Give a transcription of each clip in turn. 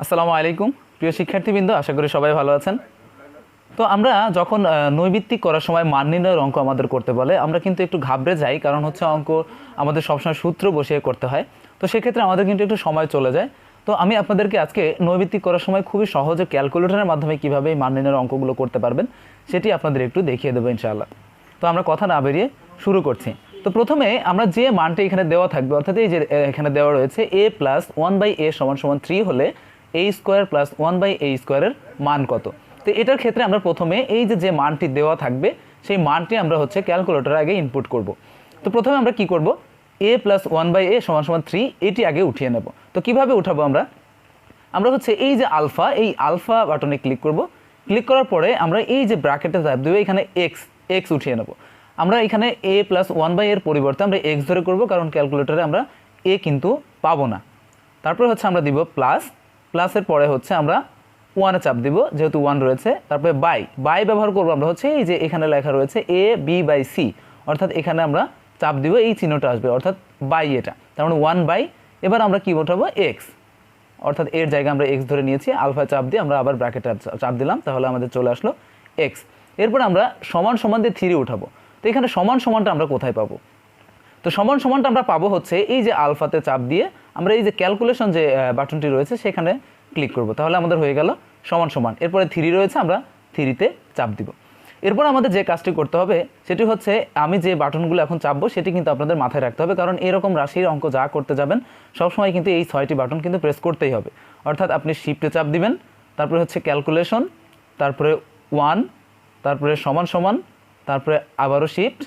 আসসালামু আলাইকুম প্রিয় শিক্ষার্থীবৃন্দ, আশা করি সবাই ভালো আছেন। তো আমরা যখন নৈবিত্তিক করার সময় মান নির্ণয়ের অঙ্ক আমাদের করতে বলে, আমরা কিন্তু একটু ঘাবড়ে যাই, কারণ হচ্ছে অঙ্ক আমাদের সবসময় সূত্র বসিয়ে করতে হয়। তো সেক্ষেত্রে আমাদের কিন্তু একটু সময় চলে যায়। তো আমি আপনাদেরকে আজকে নৈবিত্তিক করার সময় খুবই সহজে ক্যালকুলেটরের মাধ্যমে কীভাবে এই মান নির্ণয়ের অঙ্কগুলো করতে পারবেন সেটি আপনাদের একটু দেখিয়ে দেবো ইনশাআল্লাহ। তো আমরা কথা না বেরিয়ে শুরু করছি। তো প্রথমে আমরা যে মানটা এখানে দেওয়া থাকবে, অর্থাৎ এই যে এখানে দেওয়া রয়েছে a প্লাস 1/a = 3 হলে a স্কোয়ার প্লাস 1/a স্কোয়ারের মান কত। তো এটার ক্ষেত্রে আমরা প্রথমে এই যে মানটি দেওয়া থাকবে সেই মানটি আমরা হচ্ছে ক্যালকুলেটরে আগে ইনপুট করব। তো প্রথমে আমরা কি করব, a প্লাস 1/a = 3 এটি আগে উঠিয়ে নেব। তো কিভাবে উঠাবো আমরা হচ্ছে এই যে আলফা, এই আলফা বাটনে ক্লিক করব। ক্লিক করার পরে আমরা এই যে ব্র্যাকেটে চাপ দেবো, এখানে এক্স উঠিয়ে নেব। আমরা এখানে a প্লাস 1/a এর পরিবর্তে আমরা এক্স ধরে করব, কারণ ক্যালকুলেটরে আমরা a কিন্তু পাবো না। তারপরে হচ্ছে আমরা দিব প্লাসের পরে হচ্ছে আমরা 1-এ চাপ দিব, যেহেতু 1 রয়েছে। তারপরে বাই ব্যবহার করবো আমরা হচ্ছে এই যে এখানে লেখা রয়েছে a/b/c, অর্থাৎ এখানে আমরা চাপ দিব, এই চিহ্নটা আসবে, অর্থাৎ বাই, এটা তার মানে 1/। এবার আমরা কি উঠাবো, এক্স, অর্থাৎ এর জায়গায় আমরা এক্স ধরে নিয়েছি। আলফা চাপ দিয়ে আমরা আবার ব্র্যাকেটে চাপ দিলাম, তাহলে আমাদের চলে আসলো এক্স। এরপর আমরা সমান সমান দিয়ে 3 উঠাবো। তো এখানে সমান সমানটা আমরা কোথায় পাবো? তো সমান সমানটা আমরা পাবো হচ্ছে এই যে আলফাতে চাপ দিয়ে আমরা এই যে ক্যালকুলেশন যে বাটনটি রয়েছে সেখানে ক্লিক করব, তাহলে আমাদের হয়ে গেল সমান সমান। এরপরে 3 রয়েছে, আমরা 3-তে চাপ দিব। এরপর আমাদের যে কাজটি করতে হবে সেটি হচ্ছে, আমি যে বাটনগুলো এখন চাপবো সেটি কিন্তু আপনাদের মাথায় রাখতে হবে, কারণ এরকম রাশির অঙ্ক যা করতে যাবেন সবসময় কিন্তু এই 6টি বাটন কিন্তু প্রেস করতেই হবে। অর্থাৎ আপনি শিফটে চাপ দিবেন, তারপরে হচ্ছে ক্যালকুলেশন, তারপরে 1, তারপরে সমান সমান, তারপরে আবারও শিফট,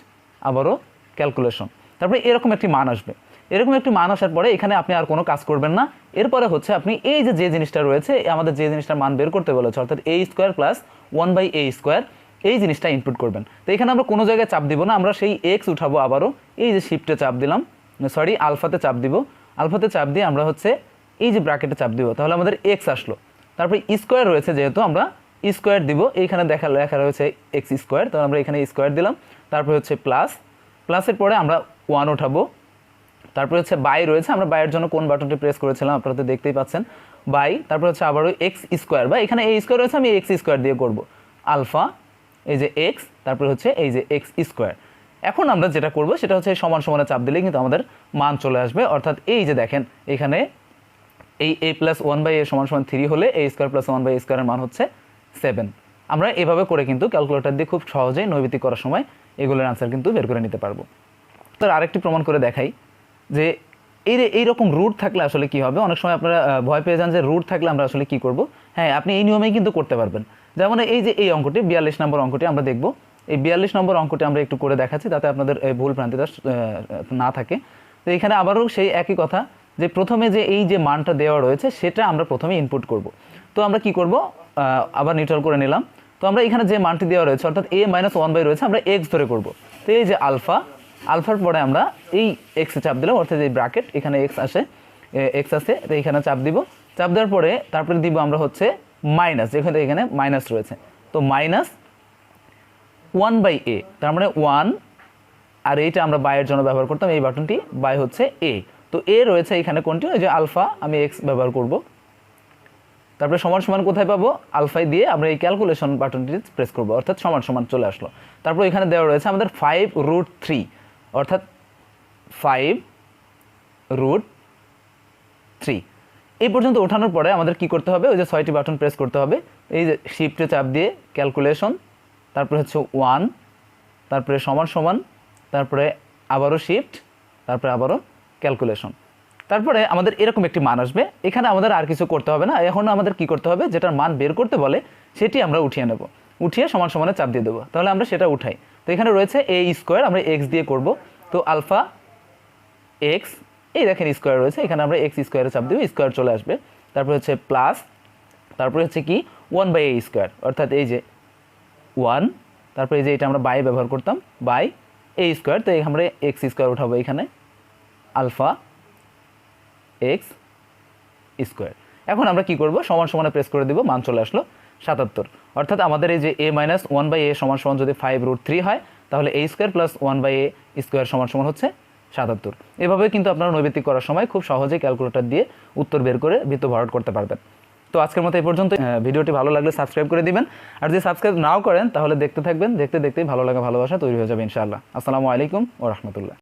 আবারও ক্যালকুলেশন, তারপরে এরকম একটি মান আসবে। এরকম একটি মান আসার পরে এখানে আপনি আর কোনো কাজ করবেন না। এরপরে হচ্ছে আপনি এই যে জিনিসটা রয়েছে, আমাদের যে জিনিসটার মান বের করতে বলেছে, অর্থাৎ a square plus 1/a square, এই জিনিসটা ইনপুট করবেন। তো এখানে আমরা কোনো জায়গায় চাপ দিব না, আমরা সেই এক্স উঠাবো, আবারও এই যে শিফটে চাপ দিলাম, আলফাতে চাপ দিব। আলফাতে চাপ দিয়ে আমরা হচ্ছে এই যে ব্র্যাকেটে চাপ দিব, তাহলে আমাদের এক্স আসলো। তারপরে স্কোয়ার রয়েছে, যেহেতু আমরা স্কোয়ার দিব, এইখানে লেখা রয়েছে এক্স স্কোয়ার, তাহলে আমরা এখানে স্কোয়ার দিলাম। তারপরে হচ্ছে প্লাসের পরে আমরা 1 উঠাবো। তারপরে হচ্ছে বাই রয়েছে, আমরা বাইয়ের জন্য কোন বাটনটি প্রেস করেছিলাম আপনারা তো দেখতেই পাচ্ছেন, বাই। তারপর হচ্ছে আবারও এক্স স্কোয়ার, বা এখানে a স্কোয়ার রয়েছে, আমি এক্স স্কোয়ার দিয়ে করব। আলফা, এই যে এক্স, তারপরে হচ্ছে এই যে এক্স স্কোয়ার। এখন আমরা যেটা করব সেটা হচ্ছে সমান সমানে চাপ দিলেই কিন্তু আমাদের মান চলে আসবে। অর্থাৎ এই যে দেখেন এখানে এই a প্লাস 1/a = 3 হলে a স্কোয়ার প্লাস 1/a স্কোয়ারের মান হচ্ছে 7। আমরা এভাবে করে কিন্তু ক্যালকুলেটর দিয়ে খুব সহজেই নৈবিত্তিক করার সময় এগুলোর আনসার কিন্তু বের করে নিতে পারবো। তার আরেকটি প্রমাণ করে দেখাই যে এইরকম রুট থাকলে আসলে কি হবে। অনেক সময় আপনারা ভয় পেয়ে যান যে রুট থাকলে আমরা আসলে কি করব। হ্যাঁ, আপনি এই নিয়মেই কিন্তু করতে পারবেন। যেমন এই যে এই অঙ্কটি 42 নম্বর অঙ্কটি আমরা দেখব। এই 42 নম্বর অঙ্কটি আমরা একটু করে দেখাচ্ছি, তাতে আপনাদের ভুল ভ্রান্তিটা না থাকে। তো এখানে আবারও সেই একই কথা, যে প্রথমে যে এই যে মানটা দেওয়া রয়েছে সেটা আমরা প্রথমে ইনপুট করব। তো আমরা কি করব, আবার নিউট্রাল করে নিলাম। তো আমরা এখানে যে মানটি দেওয়া রয়েছে, অর্থাৎ a - 1/, রয়েছে, আমরা এক্স ধরে করব। তো এই যে আলফার পরে আমরা এই এক্সে চাপ দিলাম, অর্থাৎ এই ব্র্যাকেট, এখানে এক্স আছে, তো এখানে চাপ দিব। চাপ দেওয়ার পরে তারপরে দিব আমরা হচ্ছে মাইনাস, যেখানে এখানে মাইনাস রয়েছে, তো মাইনাস 1/a, তার মানে 1, আর এইটা আমরা বাইয়ের জন্য ব্যবহার করতাম, এই বাটনটি বাই হচ্ছে a। তো a রয়েছে এখানে কোনটি, ওই যে আলফা, আমি এক্স ব্যবহার করব। তারপরে সমান সমান কোথায় পাবো, আলফাই দিয়ে আমরা এই ক্যালকুলেশন বাটনটি প্রেস করব, অর্থাৎ সমান সমান চলে আসলো। তারপর এখানে দেওয়া রয়েছে আমাদের 5√3, অর্থাৎ 5√3। এই পর্যন্ত ওঠানোর পরে আমাদের কি করতে হবে, ওই যে 6টি বাটন প্রেস করতে হবে। এই যে শিফটে চাপ দিয়ে ক্যালকুলেশন, তারপরে হচ্ছে 1, তারপরে সমান সমান, তারপরে আবারও শিফট, তারপরে আবারও ক্যালকুলেশন। তারপরে আমাদের এরকম একটি মান আসবে। এখানে আমাদের আর কিছু করতে হবে না। এখন আমাদের কি করতে হবে, যেটার মান বের করতে বলে সেটি আমরা উঠিয়ে নেব, উঠিয়ে সমান সমানে চাপ দিয়ে দেবো, তাহলে আমরা সেটা উঠাই। তো এখানে রয়েছে a স্কোয়ার, আমরা এক্স দিয়ে করব। তো আলফা এক্স, এই দেখেন স্কোয়ার রয়েছে, এখানে আমরা এক্স স্কোয়ারে চাপ দেবো, স্কোয়ার চলে আসবে। তারপরে হচ্ছে প্লাস, তারপরে হচ্ছে কি 1/a স্কোয়ার, অর্থাৎ এই যে 1, তারপরে এই যে এটা আমরা বাই ব্যবহার করতাম, বাই a স্কোয়ার, তো আমরা এক্স স্কোয়ার উঠাবো, এখানে আলফা এক্স স্কোয়ার। এখন আমরা কি করব, সমান সমানে প্রেস করে দিব, মান চলে আসলো 77। অর্থাৎ আমাদের এই যে a - 1/a = যদি 5√3 হয়, তাহলে a square plus 1/a square সমান হচ্ছে 77। এভাবে কিন্তু আপনারা নৈবিত্তিক করার সময় খুব সহজেই ক্যালকুলেটর দিয়ে উত্তর বের করে বৃত্ত ভরাট করতে পারবেন। তো আজকের মতো এই পর্যন্ত। ভিডিওটি ভালো লাগলে সাবস্ক্রাইব করে দিবেন, আর যদি সাবস্ক্রাইব নাও করেন তাহলে দেখতে থাকবেন, দেখতে দেখতেই ভালো লাগা ভালোবাসা তৈরি হয়ে যাবে ইনশাআল্লাহ। আসসালামু আলাইকুম ওয়া রাহমাতুল্লাহ।